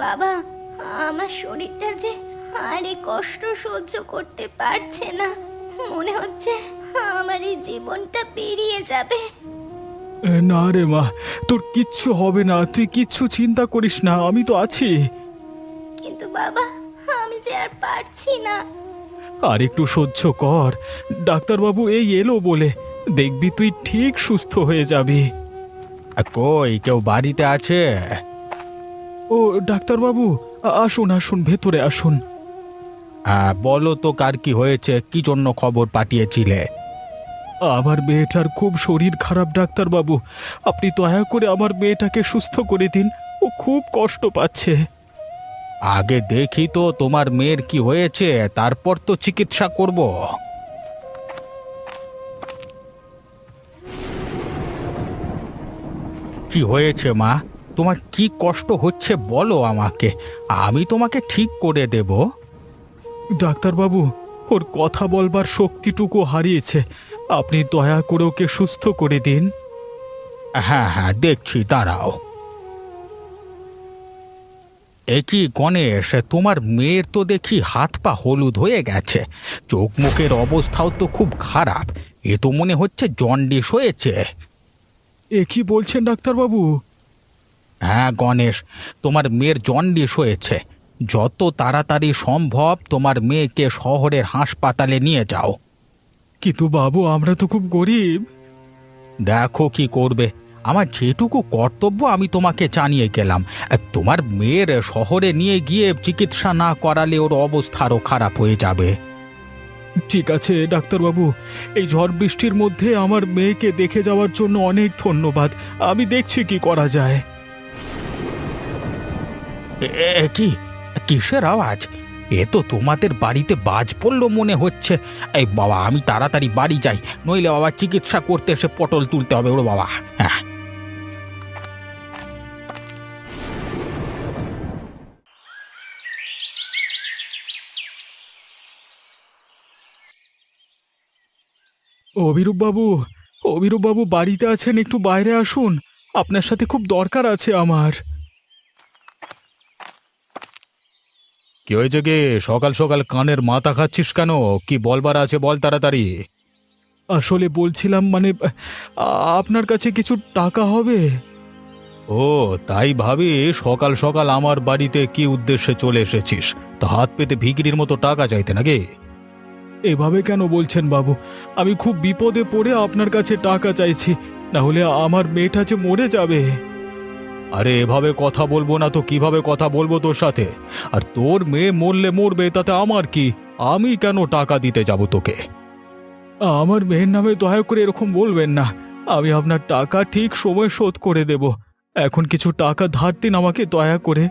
বাবা, আমার শরীরটা যে আর এই কষ্ট সহ্য করতে পারছে না। মনে হচ্ছে আমার এই জীবনটা পেরিয়ে যাবে। না রে মা, তোর কিচ্ছু হবে না, তুই কিচ্ছু চিন্তা করিস না, আমি তো আছি। কিন্তু বাবা, আমি যে আর পারছি না। আর একটু সহ্য কর, ডাক্তারবাবু এই এলো বলে, দেখবি তুই ঠিক সুস্থ হয়ে যাবি। কই কেউ বাড়িতে আছে? ও ডাক্তারবাবু, আসুন আসুন, ভেতরে আসুন। বলো তো কার কি হয়েছে, কি জন্য খবর পাঠিয়েছিলে? আমার মেয়েটার খুব শরীর খারাপ ডাক্তারবাবু, আপনি দয়া করে আমার মেয়েটাকে সুস্থ করে দিন, ও খুব কষ্ট পাচ্ছে। আগে দেখি তো তোমার মেয়ের কি হয়েছে, তারপর তো চিকিৎসা করব। কি হয়েছে মা, তোমার কি কষ্ট হচ্ছে বলো আমাকে, আমি তোমাকে ঠিক করে দেব। ডাক্তারবাবু, ওর কথা বলবার শক্তিটুকু হারিয়েছে, আপনি দয়া করে ওকে সুস্থ করে দিন। হ্যাঁ হ্যাঁ, দেখছি, দাঁড়াও। এ কি গণেশ, তোমার মেয়ের তো দেখি হাত পা হলুদ হয়ে গেছে, চোখ মুখের অবস্থাও তো খুব খারাপ, এ তো মনে হচ্ছে জন্ডিস হয়েছে। এ কি বলছেন ডাক্তারবাবু? হ্যাঁ গণেশ, তোমার মেয়ের জন্ডিস হয়েছে, যত তাড়াতাড়ি সম্ভব তোমার মেয়েকে শহরের হাসপাতালে নিয়ে যাও। কিন্তু বাবু, আমরা তো খুব গরিব। দেখো কি করবে, আমার যেটুকু কর্তব্য আমি তোমাকে জানিয়ে গেলাম। তোমার মেয়ের শহরে নিয়ে গিয়ে চিকিৎসা না করালে ওর অবস্থা আরও খারাপ হয়ে যাবে। ঠিক আছে ডাক্তারবাবু, এই ঝড় বৃষ্টির মধ্যে আমার মেয়েকে দেখে যাওয়ার জন্য অনেক ধন্যবাদ, আমি দেখছি কি করা যায়। কি কিসের আওয়াজ? এ তো তোমাদের বাড়িতে বাজ পড়লো মনে হচ্ছে। এই বাবা, আমি তাড়াতাড়ি বাড়ি যাই, নইলে বাবা চিকিৎসা করতে এসে পটল তুলতে হবে ওর বাবা। হ্যাঁ। অভিরূপ বাবু, অভিরূপ বাবু বাড়িতে আছেন? একটু বাইরে আসুন, আপনার সাথে খুব দরকার আছে আমার। কি হয়েছে কে, সকাল সকাল কানের মাথা খাচ্ছিস কেন? কি বলবার আছে বল তাড়াতাড়ি। আসলে বলছিলাম মানে, আপনার কাছে কিছু টাকা হবে? ও তাই ভাবি সকাল সকাল আমার বাড়িতে কি উদ্দেশ্যে চলে এসেছিস? তা হাত পেতে ভিখিরির মতো টাকা চাইতে নাকি? এভাবে কেন বলছেন বাবু, আমি খুব বিপদে পড়ে আপনার কাছে টাকা চাইছি, না হলে আমার মেয়েটা যে মরে যাবে। আরে এভাবে কথা বলবো না তো কিভাবে কথা বলবো তোর সাথে? আর তোর মেয়ে মরলে মরবে, তাতে আমার কি? আমি কেন টাকা দিতে যাব তোকে? আমার মেয়ের নামে দয়া করে এরকম বলবেন না, আমি আপনার টাকা ঠিক সময় শোধ করে দেব। এখন কিছু টাকা ধার দিন আমাকে দয়া করে।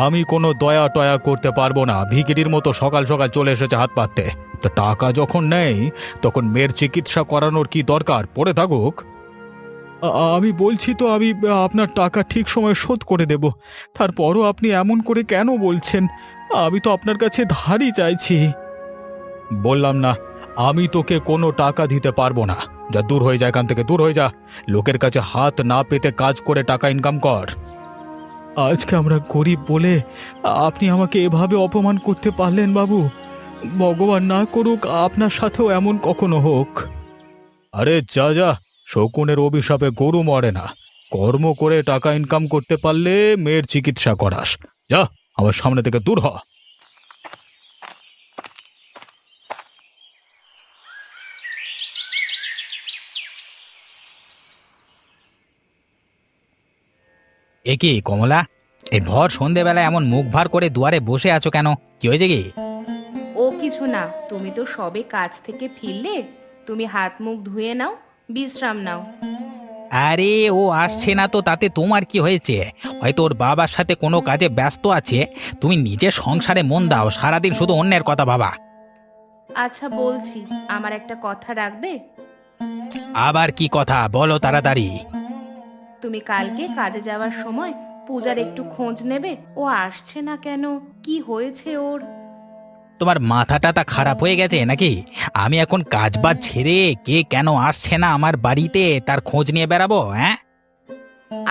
আমি কোনো দয়া টয়া করতে পারবো না, ভিখিরির মতো সকাল সকাল চলে এসেছে হাত পাততে। তা টাকা যখন নেই তখন মেয়ের চিকিৎসা করানোর কি দরকার, পড়ে থাকুক। আমি বলছি তো আমি আপনার টাকা ঠিক সময় শোধ করে দেব, তারপরও আপনি এমন করে কেন বলছেন? আমি তো আপনার কাছে ধারই চাইছি। বললাম না, আমি তোকে কোনো টাকা দিতে পারবো না। যা, দূর হয়ে যা এখান থেকে, দূর হয়ে যা। লোকের কাছে হাত না পেতে কাজ করে টাকা ইনকাম কর। আজকে আমরা গরিব বলে আপনি আমাকে এভাবে অপমান করতে পারলেন বাবু? ভগবান না করুক আপনার সাথেও এমন কখনো হোক। আরে যা যা, শকুনের অভিশাপে গরু মরে না। কর্ম করে টাকা ইনকাম করতে পারলে মেয়ের চিকিৎসা করাস। যা, আমার সামনে থেকে দূর হ। এ কি কমলা, এই ভর সন্ধেবেলায় এমন মুখ ভার করে দুয়ারে বসে আছো কেন? কি হয়েছে কি? ও কিছু না, তুমি তো সবে কাজ থেকে ফিরলে, তুমি হাত মুখ ধুয়ে নাও, বিশ্রাম নাও। আরে ও আসছে না তো তাতে তোমার কি হয়েছে? হয়তো ওর বাবার সাথে কোনো কাজে ব্যস্ত আছে, তুমি নিজের সংসারে মন দাও, সারাদিন শুধু অন্যের কথা ভাবা। আচ্ছা বলছি, আমার একটা কথা রাখবে? আবার কি কথা, বলো তাড়াতাড়ি। তুমি কালকে কাজে যাওয়ার সময় পূজার একটু খোঁজ নেবে, ও আসছে না কেন, কি হয়েছে ওর? তোমার মাথা টাথা খারাপ হয়ে গেছে নাকি? আমি এখন কাজবাজ ছেড়ে কে কেন আসছে না আমার বাড়িতে তার খোঁজ নিয়ে বেড়াবো? হ্যাঁ,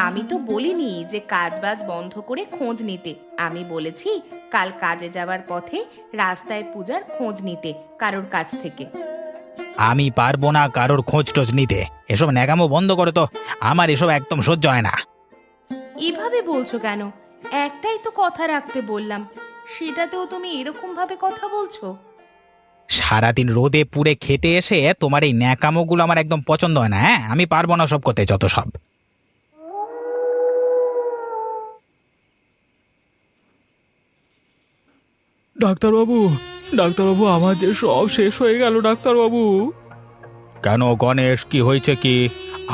আমি তো বলিনি যে কাজ বাজ বন্ধ করে খোঁজ নিতে। আমি বলেছি কাল কাজে যাওয়ার পথে রাস্তায় পূজার খোঁজ নিতে কারোর কাছ থেকে। আমি পারবো না কারোর খোঁজ টোজ নিতে। এসব ন্যাকামো বন্ধ করো তো, আমার এসব একদম সহ্য হয় না। এভাবে বলছো কেন? একটাই তো কথা রাখতে বললাম, সেটাতেও তুমি এরকম ভাবে কথা বলছো। সারাদিন রোদে পুড়ে খেটে এসে তোমার এই ন্যাকামোগুলো আমার একদম পছন্দ হয় না। হ্যাঁ, আমি পারবো না সব করতে, যত সব। ডাক্তারবাবু, ডাক্তারবাবু, আমার যে সব শেষ হয়ে গেল ডাক্তারবাবু। কেন গণেশ, কি হয়েছে কি?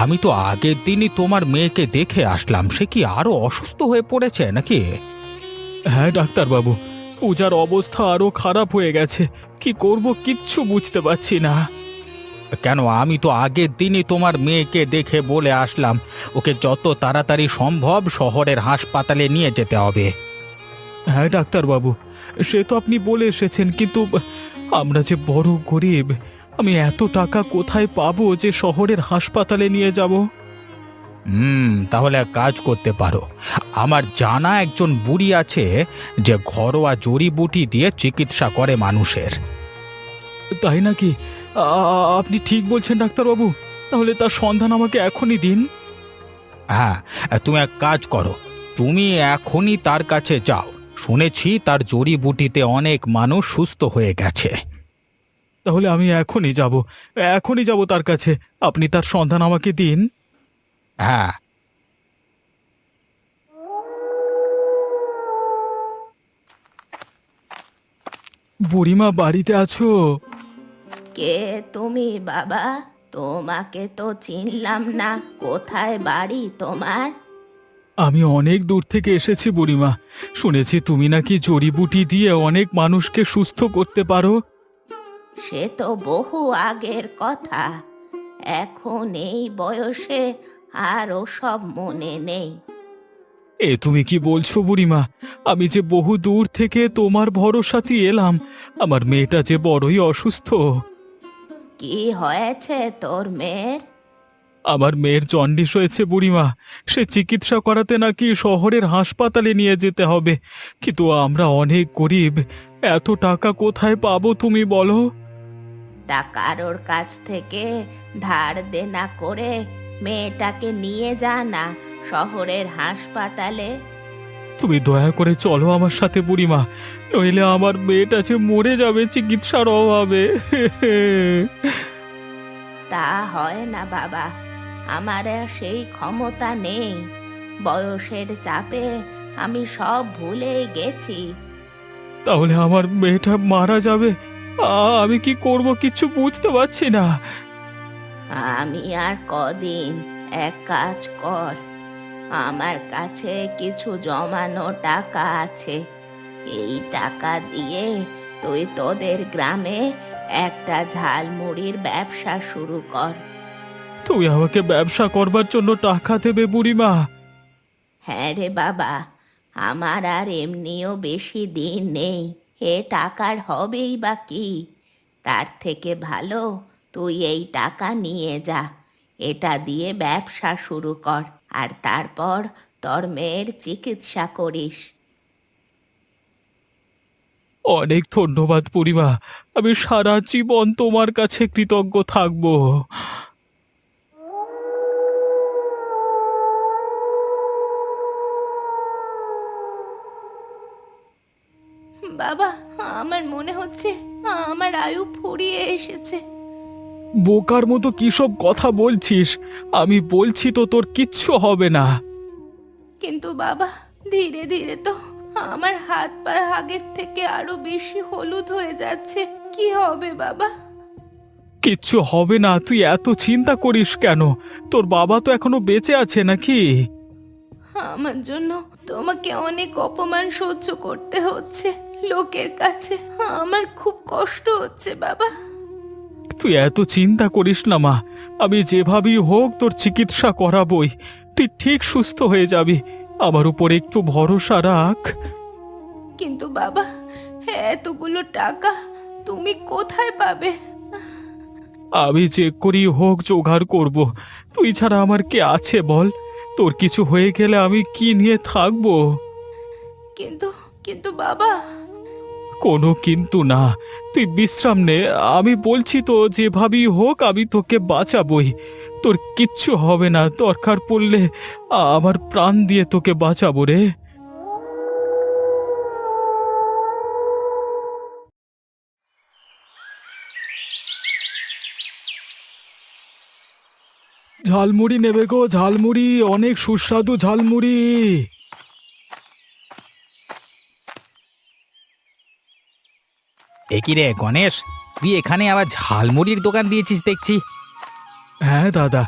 আমি তো আগের দিনই তোমার মেয়েকে দেখে আসলাম, সে কি আরো অসুস্থ হয়ে পড়েছে নাকি? হ্যাঁ ডাক্তারবাবু, পূজার অবস্থা আরো খারাপ হয়ে গেছে। কি করব কিচ্ছু বুঝতে পারছি না। কেন, আমি তো আগের দিনই তোমার মেয়েকে দেখে বলে আসলাম ওকে যত তাড়াতাড়ি সম্ভব শহরের হাসপাতালে নিয়ে যেতে হবে। হ্যাঁ ডাক্তারবাবু, সে তো আপনি বলে এসেছেন, কিন্তু আমরা যে বড় গরিব, আমি এত টাকা কোথায় পাবো যে শহরের হাসপাতালে নিয়ে যাব? তাহলে এক কাজ করতে পারো। আমার জানা একজন বুড়ি আছে যে ঘরোয়া জড়িবুটি দিয়ে চিকিৎসা করে মানুষের। তাই নাকি? আপনি ঠিক বলছেন ডাক্তারবাবু, তাহলে তার সন্ধান আমাকে এখনই দিন। হ্যাঁ, তুমি এক কাজ করো, তুমি এখনই তার কাছে যাও। শুনেছি তার জড়িবুটিতে অনেক মানুষ সুস্থ হয়ে গেছে। তাহলে আমি এখনই যাব তার কাছে। আপনি তার সন্ধান আমাকে দিন। হ্যাঁ। বুড়িমা, বাড়িতে আছো? কে তুমি বাবা? তোমাকে তো চিনলাম না। কোথায় বাড়ি তোমার? আমি অনেক দূর থেকে এসেছি বুড়িমা। শুনেছি তুমি নাকি জড়িবুটি দিয়ে অনেক মানুষকে সুস্থ করতে পারো। সে তো বহু আগের কথা, এখন এই বয়সে আর সব মনে নেই। এ তুমি কি বলছো বুড়িমা? আমি যে বহু দূর থেকে তোমার ভরসাতে এলাম, আমার মেয়েটা যে বড়ই অসুস্থ। কি হয়েছে তোর মেয়ের? আমার মেয়ের জন্ডিস হয়েছে বুড়িমা। সে চিকিৎসা করাতে নাকি শহরের হাসপাতালে নিয়ে যেতে হবে, কিন্তু আমরা অনেক গরিব, এত টাকা কোথায় পাবো তুমি বলো? তা কারোর কাছ থেকে ধার দেনা করে মেয়েটাকে নিয়ে যা না শহরের হাসপাতালে। তুমি দয়া করে চলো আমার সাথে বুড়িমা, নইলে আমার মেয়েটা যে মরে যাবে চিকিৎসার অভাবে। তা হয় না বাবা, আমার আর সেই ক্ষমতা নেই। বয়সের চাপে আমি সব ভুলেই গেছি। তাহলে আমার মেয়েটা মারা যাবে। আমি কি করব কিচ্ছু বুঝতে পারছি না। আমি আর কদিন, এক কাজ কর, আমার কাছে কিছু জমানো টাকা আছে। এই টাকা দিয়ে তুই তোদের গ্রামে একটা ঝালমুড়ির ব্যবসা শুরু কর। তুমি আমাকে ব্যবসা করবার জন্য টাকা দেবে বুড়িমা? হ্যাঁ রে বাবা, আমার আর এমনিও বেশি দিন নেই। এ টাকার হবেই বা কি? তার থেকে ভালো তুই এই টাকা নিয়ে যা, এটা দিয়ে ব্যবসা শুরু কর, আর তারপর তোর মেয়ের চিকিৎসা করিস। অনেক ধন্যবাদ বুড়িমা, আমি সারা জীবন তোমার কাছে কৃতজ্ঞ থাকবো। বাবা, আমার মনে হচ্ছে আমার আয়ু ফুরিয়ে এসেছে। বোকার মতো কি সব কথা বলছিস? আমি বলছি তো তোর কিচ্ছু হবে না। কিন্তু বাবা, ধীরে ধীরে তো আমার হাত পা আগের থেকে আরো বেশি হলুদ হয়ে যাচ্ছে। কি হবে বাবা? কিচ্ছু হবে না, তুই এত চিন্তা করিস কেন? তোর বাবা তো এখনো বেঁচে আছে নাকি? আমার জন্য তোমাকে অনেক অপমান সহ্য করতে হচ্ছে লোকের কাছে। আমার খুব কষ্ট হচ্ছে বাবা। তুই এত চিন্তা করিস না মা, আমি যেভাবেই হোক তোর চিকিৎসা করাবই। তুই ঠিক সুস্থ হয়ে যাবি, আমার উপর একটু ভরসা রাখ। কিন্তু বাবা, এতগুলো টাকা তুমি কোথায় পাবে? আমি যে করি হোক জোগাড় করব। তুই ছাড়া আমার কে আছে বল? তোর কিছু হয়ে গেলে আমি কি নিয়ে থাকবো? কিন্তু কিন্তু বাবা, কোনো কিন্তু না, তুই বিশ্রাম নে। আমি বলছি তো, যেভাবেই হোক আমি তোকে বাঁচাবই। তোর কিচ্ছু হবে না, দরকার পড়লে আমার প্রাণ দিয়ে তোকে বাঁচাবো রে। ঝালমুড়ি নেবে গো, ঝালমুড়ি, অনেক সুস্বাদু ঝালমুড়ি। এ কি রে গণেশ, তুই এখানে আবার ঝালমুড়ির দোকান দিয়েছিস দেখছি। হ্যাঁ দাদা,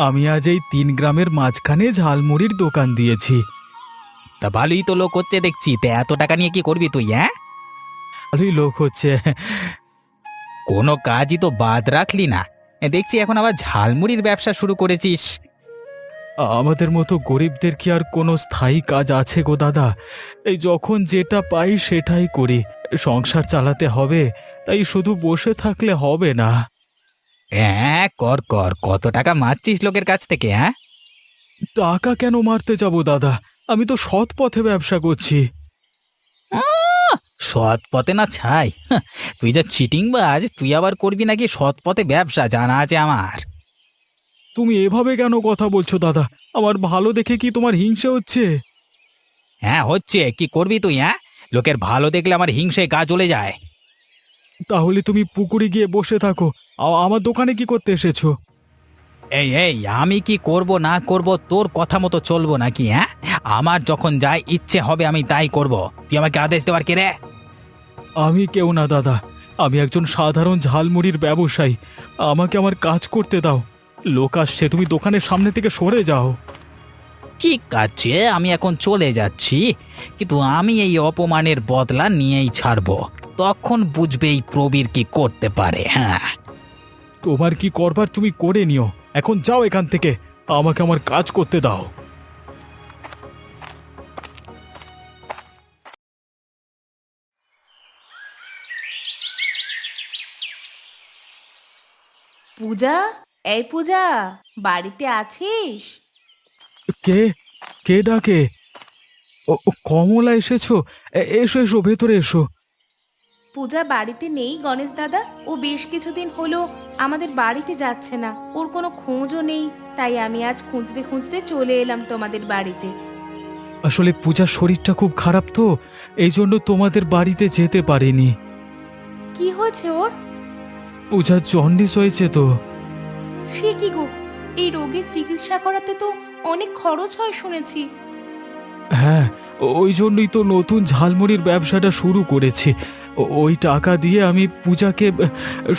আমি আজ এই 3 গ্রামের মাঝখানে ঝালমুড়ির দোকান দিয়েছি। তা ভালোই তো লোক হচ্ছে দেখছি, তা এত টাকা নিয়ে কি করবি তুই? হ্যাঁ, ভালোই লোক হচ্ছে। কোনো কাজই তো বাদ রাখলি না, দেখছি এখন আবার ঝালমুড়ির ব্যবসা শুরু করেছিস। আমাদের মতো গরিবদের কি আর কোনো স্থায়ী কাজ আছে গো দাদা? এই যখন যেটা পাই সেটাই করি। সংসার চালাতে হবে, তাই শুধু বসে থাকলে হবে না। হ্যাঁ, কর কর, কত টাকা মারছিস লোকের কাছ থেকে? হ্যাঁ, টাকা কেন মারতে যাব দাদা? আমি তো সৎ পথে ব্যবসা করছি। সৎ পথে না ছাই, তুই যা চিটিংবাজ, তুই আবার করবি নাকি সৎ পথে ব্যবসা, জানা আছে আমার। তুমি এভাবে কেন কথা বলছো দাদা? আমার ভালো দেখে কি তোমার হিংসে হচ্ছে? হ্যাঁ হচ্ছে, কি করবি তুই? হ্যাঁ, লোকের ভালো দেখলে আমার হিংসে গা জ্বলে যায়। তাহলে তুমি পুকুরে গিয়ে বসে থাকো। আমার দোকানে কি করতে এসেছো? এই এই, আমি কি করব না করব তোর কথা মতো চলবো নাকি? হ্যাঁ, আমার যখন যাই ইচ্ছে হবে আমি তাই করব। তুই আমাকে আদেশ দেওয়ার কে রে? আমি কেউ না দাদা, আমি একজন সাধারণ ঝালমুড়ির ব্যবসায়ী। আমাকে আমার কাজ করতে দাও। লোক আসছে, তুমি দোকানের সামনে থেকে সরে যাও। ঠিক আছে, আমি এখন চলে যাচ্ছি, কিন্তু আমি এই অপমানের বদলা নিয়েই ছাড়বো। তখন বুঝবে এই প্রবীর কি করতে পারে। হ্যাঁ, তোমার কি করবার তুমি করে নিও, এখন যাও এখান থেকে। আমাকে আমার কাজ করতে দাও। পূজা, এই পূজা, বাড়িতে আছিস? কে? কে ডাকে? ও কমলা এসেছো? এসো এসো, ভেতরে এসো। পূজা বাড়িতে নেই গণেশ দাদা, ও বেশ কিছুদিন হলো আমাদের বাড়িতে যাচ্ছে না, ওর কোনো খোঁজও নেই। তাই আমি আজ খুঁজতে খুঁজতে চলে এলাম তোমাদের বাড়িতে। আসলে পূজার শরীরটা খুব খারাপ তো, এই জন্য তোমাদের বাড়িতে যেতে পারিনি। কি হয়েছে ওর? পূজার জন্ডিস হয়েছে তো। সে কি গো, এই রোগের চিকিৎসা করাতে তো অনেক খরচ হয় শুনেছি। হ্যাঁ, ওই জন্যই তো নতুন ঝালমুড়ির ব্যবসাটা শুরু করেছি। ওই টাকা দিয়ে আমি পূজাকে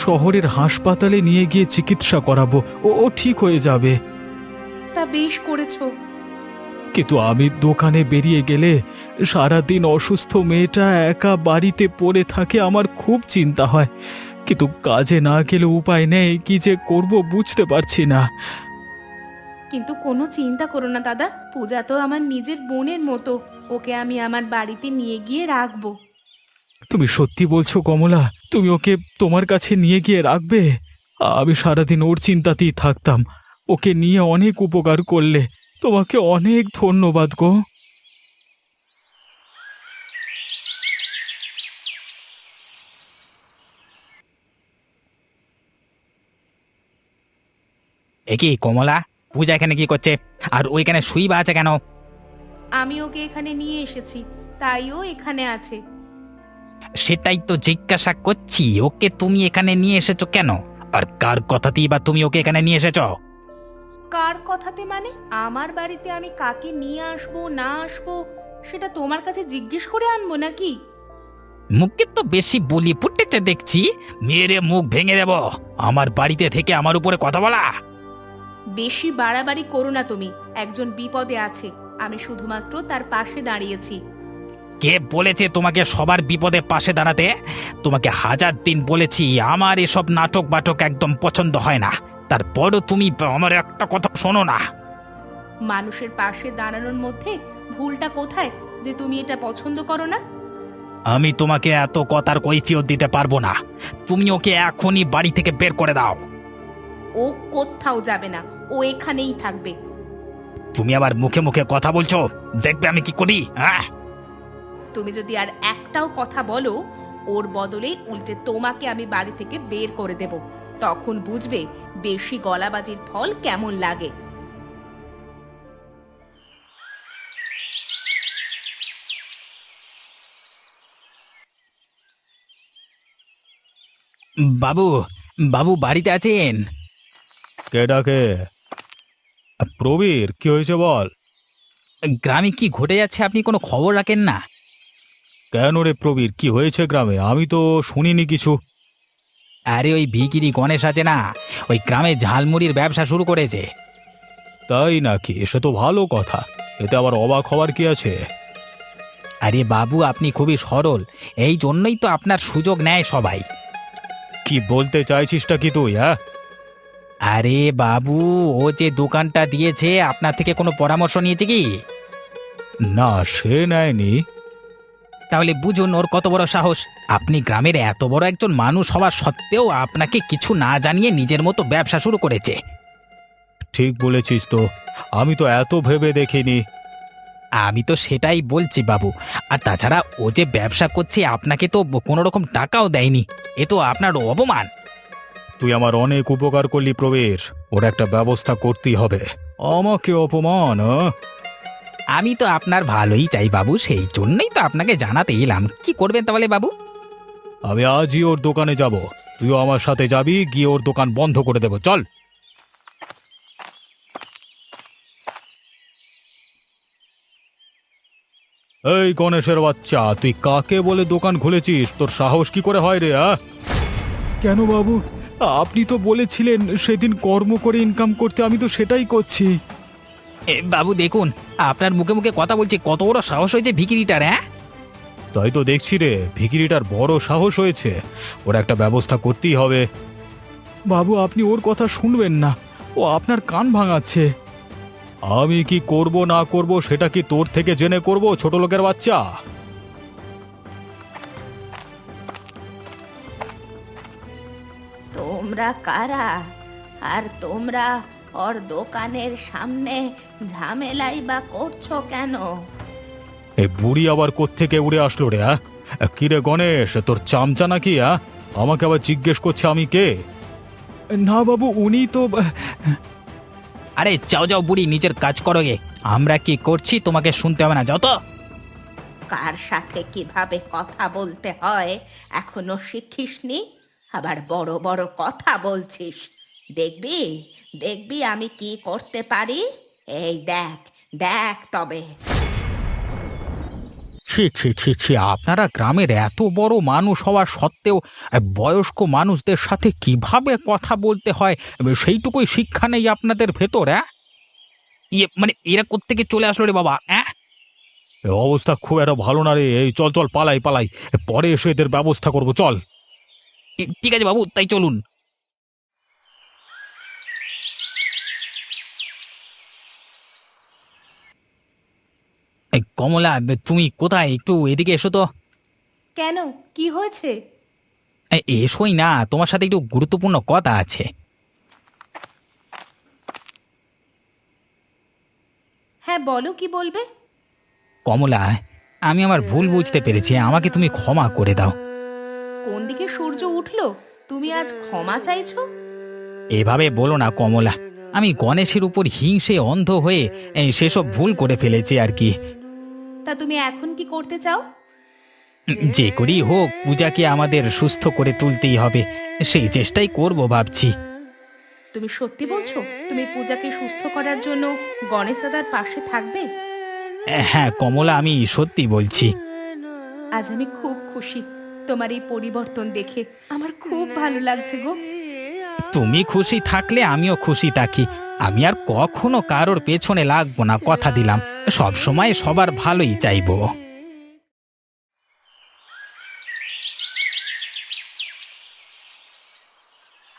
শহরের হাসপাতালে নিয়ে গিয়ে চিকিৎসা করাবো। ও ঠিক হয়ে যাবে। তা বেশ করেছো। কিন্তু আমি দোকানে বেরিয়ে গেলে সারাদিন অসুস্থ মেয়েটা একা বাড়িতে পড়ে থাকে, আমার খুব চিন্তা হয়। কিন্তু কাজে না গেলে উপায় নেই, কি যে করব বুঝতে পারছি না। কিন্তু কোনো চিন্তা করো না দাদা, পূজা তো আমার নিজের বোনের মতো, ওকে আমি আমার বাড়িতে নিয়ে গিয়ে রাখবো। তুমি সত্যি বলছো কমলা? তুমি ওকে তোমার কাছে নিয়ে গিয়ে রাখবে? আমি সারাদিন ওর চিন্তাতেই থাকতাম। ওকে নিয়ে অনেক উপকার করলে, তোমাকে অনেক ধন্যবাদ গো। এ কি কমলা, পূজা এখানে কি করছে? আর ওইখানে শুই বা আছে কেন? আমি ওকে এখানে নিয়ে এসেছি, তাই ও এখানে আছে। সেটাই তো জিজ্ঞাসা করছি, ওকে তুমি এখানে নিয়ে এসেছো কেন? আর কার কথাতেই বা তুমি ওকে এখানে নিয়ে এসেছো? কার কথাতে মানে? আমার বাড়িতে আমি কাকে নিয়ে আসবো না আসবো সেটা তোমার কাছে জিজ্ঞেস করে আনবো নাকি? মুখে তো বেশি বলি ফুটেছে দেখছি, মেরে মুখ ভেঙে দেব। আমার বাড়িতে থেকে আমার উপরে কথা বলা। বেশি বাড়াবাড়ি করো না তুমি। একজন বিপদে আছে, আমি শুধুমাত্র তার পাশে দাঁড়িয়েছি। কে বলেছে তোমাকে সবার বিপদে পাশে দাঁড়াতে? তোমাকে 1000 দিন বলেছি আমার এসব নাটক বাটক একদম পছন্দ হয় না, তারপরও তুমি আমার একটা কথা শোনো না। মানুষের পাশে দাঁড়ানোর মধ্যে ভুলটা কোথায় যে তুমি এটা পছন্দ করো না? আমি তোমাকে এত কথার কৈফিয়ত দিতে পারবো না। তুমি ওকে এখনই বাড়ি থেকে বের করে দাও। ও কোথাও যাবে না, ও এখানেই থাকবে। তুমি আবার মুখে মুখে কথা বলছো, দেখবে আমি কি করি। হ্যাঁ, তুমি যদি আর একটাও কথা বলো, ওর বদলে উল্টে তোমাকে আমি বাড়ি থেকে বের করে দেব। তখন বুঝবে বেশি গলাবাজির ফল কেমন লাগে। বাবু, বাবু বাড়িতে আছেন? কে ডাকে? প্রবীর, কি হয়েছে বল। গ্রামে কি ঘটে যাচ্ছে আপনি কোনো খবর রাখেন না? কেন রে প্রবীর, কি হয়েছে গ্রামে? আমি তো শুনিনি কিছু। আরে ওই ভিকিরি গণেশ আছে না, ওই গ্রামে ঝালমুড়ির ব্যবসা শুরু করেছে। তাই নাকি? সে তো ভালো কথা, এতে আবার অবাক হওয়ার কি আছে? আরে বাবু, আপনি খুবই সরল, এই জন্যই তো আপনার সুযোগ নেয় সবাই। কি বলতে চাইছিসটা কি তুই? হ্যাঁ, আরে বাবু, ও যে দোকানটা দিয়েছে আপনার থেকে কোনো পরামর্শ নিয়েছে কি? না, সে নেয়নি। তাহলে বুঝুন ওর কত বড় সাহস। আপনি গ্রামের এত বড় একজন মানুষ হওয়া সত্ত্বেও আপনাকে কিছু না জানিয়ে নিজের মতো ব্যবসা শুরু করেছে। ঠিক বলেছিস তো, আমি তো এত ভেবে দেখিনি। আমি তো সেটাই বলছি বাবু। আর তাছাড়া ও যে ব্যবসা করছে আপনাকে তো কোনো রকম টাকাও দেয়নি, এ তো আপনার অপমান। তুই আমার অনেক উপকার করলি প্রবীর, ওর একটা ব্যবস্থা করতেই হবে। আমাকে অপমান? আমি তো আপনার ভালোই চাই বাবু, সেই জন্যই তো আপনাকে জানাতে এলাম। কি করবেন তাহলে বাবু? আমি আজই ওর দোকানে যাব, তুইও আমার সাথে যাবি, গিয়ে ওর দোকান বন্ধ করে দেব। চল। এই গণেশের বাচ্চা, তুই কাকে বলে দোকান খুলেছিস? তোর সাহস কি করে হয় রে? কেন বাবু, আপনি তো বলেছিলেন সেদিন কর্ম করে ইনকাম করতে, আমি তো সেটাই করছি। বাবু দেখুন, আপনার মুখে মুখে কথা বলছে, কত বড় সাহস হয়েছে ভিকিরিটার। হ্যাঁ, তাই তো দেখছি রে, ভিখিরিটার বড় সাহস হয়েছে, ওর একটা ব্যবস্থা করতেই হবে। বাবু, আপনি ওর কথা শুনবেন না, ও আপনার কান ভাঙাচ্ছে। আমি কি করব না করব সেটা কি তোর থেকে জেনে করব, ছোট লোকের বাচ্চা? তোমরা কারা? আর তোমরা ওর দোকানের সামনে ঝামেলাই বা করছো কেন? এই বুড়ি আবার কোত্থেকে উড়ে আসলো রে? হ্যাঁ, কিরে গণেশ, তোর চামচা নাকি? হ্যাঁ, আমাকে আবার জিজ্ঞেস করছে আমি কে। না বাবু, উনি তো। আরে যাও যাও বুড়ি, নিজের কাজ করো গে, আমরা কি করছি তোমাকে শুনতে হবে না, যাও তো। কার সাথে কিভাবে কথা বলতে হয় এখনো শিখিসনি? আবার বড় বড় কথা বলছিস। দেখবি দেখবি আমি কি করতে পারি। এই দেখ, দেখ তবে। ছি ছি ছি ছি, আপনারা গ্রামের এত বড় মানুষ হওয়া সত্ত্বেও বয়স্ক মানুষদের সাথে কিভাবে কথা বলতে হয় সেইটুকুই শিক্ষা নেই আপনাদের ভেতর। হ্যাঁ, মানে এরা কোত্থেকে চলে আসলো রে বাবা? হ্যাঁ, এ অবস্থা খুব একটা ভালো না রে। এই চল চল, পালাই পালাই, পরে এসে এদের ব্যবস্থা করব। চল। ঠিক আছে বাবু, তাই চলুন। এই কমলা, তুমি কোথায়? একটু এদিকে এসো তো। কেন, কি হয়েছে? এসোই না, তোমার সাথে একটু গুরুত্বপূর্ণ কথা আছে। হ্যাঁ বলো, কি বলবে? কমলা, আমি আমার ভুল বুঝতে পেরেছি, আমাকে তুমি ক্ষমা করে দাও। কোন দিকে সূর্য উঠলো, তুমি আজ ক্ষমা চাইছো? এভাবে বলো না কমলা, আমি গণেশের উপর হিংসে অন্ধ হয়ে সেসব ভুল করে ফেলেছি আর কি। তা তুমি এখন কি করতে চাও? যে করেই হোক পূজাকে আমাদের সুস্থ করে তুলতেই হবে, সেই চেষ্টাই করব ভাবছি। তুমি সত্যি বলছো? তুমি পূজাকে সুস্থ করার জন্য গণেশ দাদার পাশে থাকবে? হ্যাঁ কমলা, আমি সত্যি বলছি। আজ আমি খুব খুশি, তোমার এই পরিবর্তন দেখে আমার খুব ভালো লাগছে গো। তুমি খুশি থাকলে আমিও খুশি থাকি। আমি আর কখনো কারোর পেছনে লাগবো না, কথা দিলাম। সব সময় সবার ভালোই চাইবো।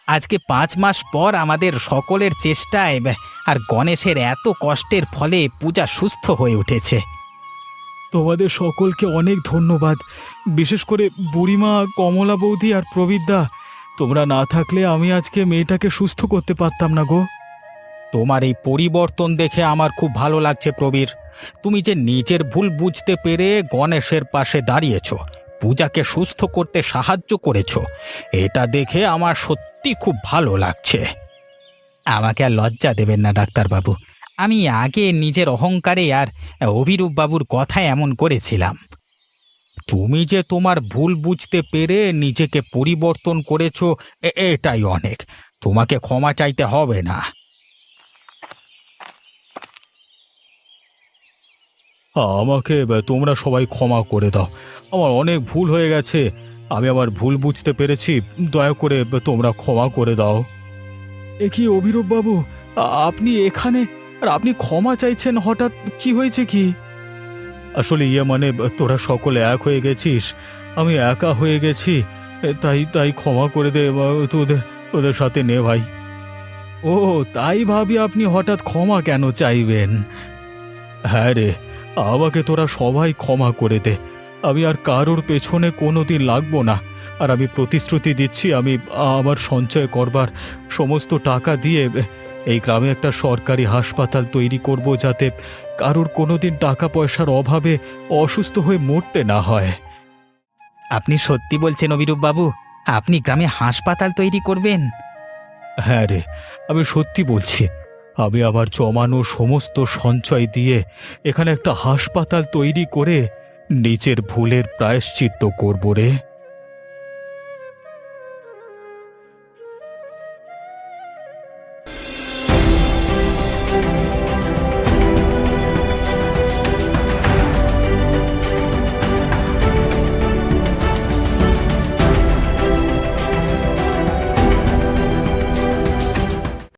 আজকে 5 মাস পর আমাদের সকলের চেষ্টায় আর গণেশের এত কষ্টের ফলে পূজা সুস্থ হয়ে উঠেছে। তোমাদের সকলকে অনেক ধন্যবাদ, বিশেষ করে বুড়িমা, কমলা বৌদি আর প্রবীরদা। তোমরা না থাকলে আমি আজকে মেয়েটাকে সুস্থ করতে পারতাম না গো। তোমার এই পরিবর্তন দেখে আমার খুব ভালো লাগছে প্রবীর। তুমি যে নিজের ভুল বুঝতে পেরে গণেশের পাশে দাঁড়িয়েছো, পূজাকে সুস্থ করতে সাহায্য করেছো, এটা দেখে আমার সত্যি খুব ভালো লাগছে। আমাকে আর লজ্জা দেবেন না ডাক্তারবাবু, আমি আগে নিজের অহংকারে আর অভিরূপ বাবুর কথায় এমন করেছিলাম। তুমি যে তোমার ভুল বুঝতে পেরে নিজেকে পরিবর্তন করেছো, এটাই অনেক। তোমাকে ক্ষমা চাইতে হবে না। আমাকে তোমরা সবাই ক্ষমা করে দাও, আমার অনেক ভুল হয়ে গেছে, আমি আমার ভুল বুঝতে পেরেছি, দয়া করে তোমরা ক্ষমা করে দাও। এ কি অভিরূপ বাবু, আপনি এখানে আর আপনি ক্ষমা চাইছেন হঠাৎ, কি হয়েছে কি? আসলে মানে তোরা সকলে এক হয়ে গেছিস, আমি একা হয়ে গেছি, তাই তাই ক্ষমা করে দে, তোদের তোদের সাথে নে ভাই। ও তাই ভাবি আপনি হঠাৎ ক্ষমা কেন চাইবেন? হ্যাঁ রে, আমাকে তোরা সবাই ক্ষমা করে দে, আমি আর কারোর পেছনে কোনোদিন লাগবো না। আর আমি প্রতিশ্রুতি দিচ্ছি, আমি আমার সঞ্চয় করবার সমস্ত টাকা দিয়ে এই গ্রামে একটা সরকারি হাসপাতাল তৈরি করব, যাতে কারোর কোনোদিন টাকা পয়সার অভাবে অসুস্থ হয়ে মরতে না হয়। আপনি সত্যি বলছেন অভিরূপ বাবু? আপনি গ্রামে হাসপাতাল তৈরি করবেন? হ্যাঁ রে, আমি সত্যি বলছি, আমি আমার জমানো সমস্ত সঞ্চয় দিয়ে এখানে একটা হাসপাতাল তৈরি করে নিজের ভুলের প্রায়শ্চিত্ত করব রে।